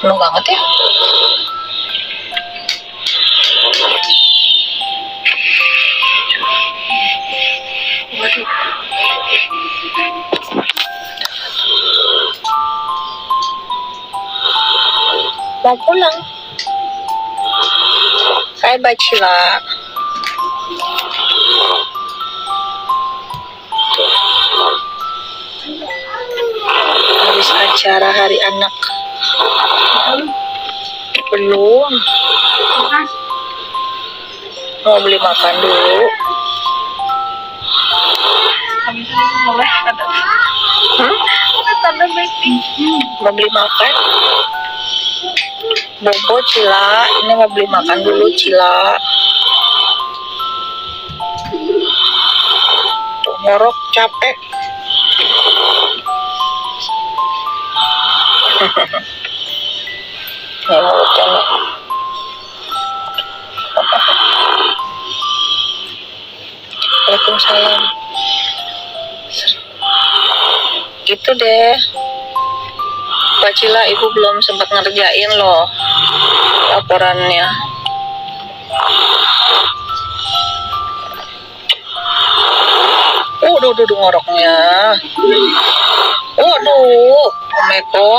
Penuh banget ya. Waduh. Mau pulang. Bye-bye, Cila. Habis acara hari anak. Belum. Mau beli makan dulu. Mau beli makan? Bobo, Cila. Ini mau beli makan dulu, Cila. Tuh, ngorok capek. Ngorok capek. Waalaikumsalam. Gitu deh. Pak Cila, ibu belum sempat ngerjain loh laporannya. Duh, ngoroknya. Waduh, Omeko.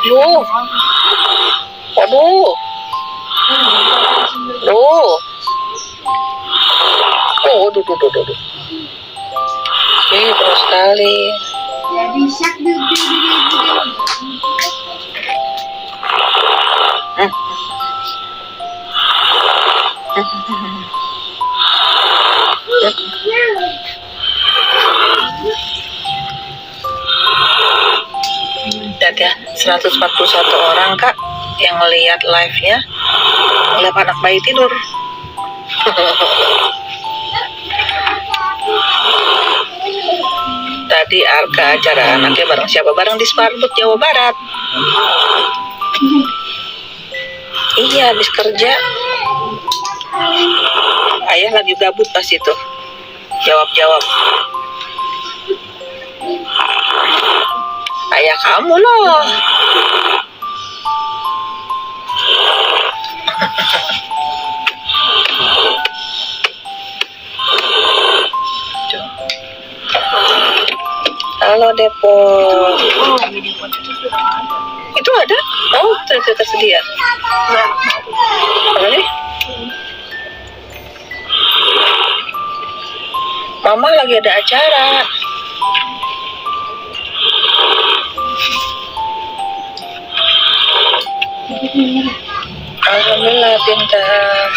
Duh. Waduh. Duh. Oh, duh. Terus sekali. Lihat ya, 141 orang Kak yang lihat live-nya, lihat anak bayi tidur. Tadi Arka acara anaknya bareng siapa? Bareng di Sparbud Jawa Barat. Iya, habis kerja. Ayah lagi gabut pas itu. Jawab. Ayah kamu loh. Halo Depo. Itu ada? Oh, tersedia. Mana nih? Mama lagi ada acara. Alhamdulillah pintar.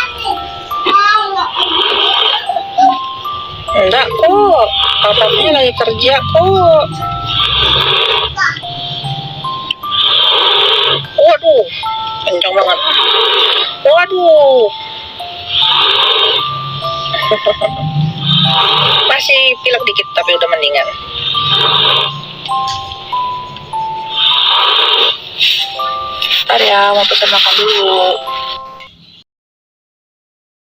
Enggak kok, papanya lagi kerja kok. Waduh, kencang banget. Waduh. Masih pilek dikit tapi udah mendingan. Ntar ya, mau pesan makan dulu.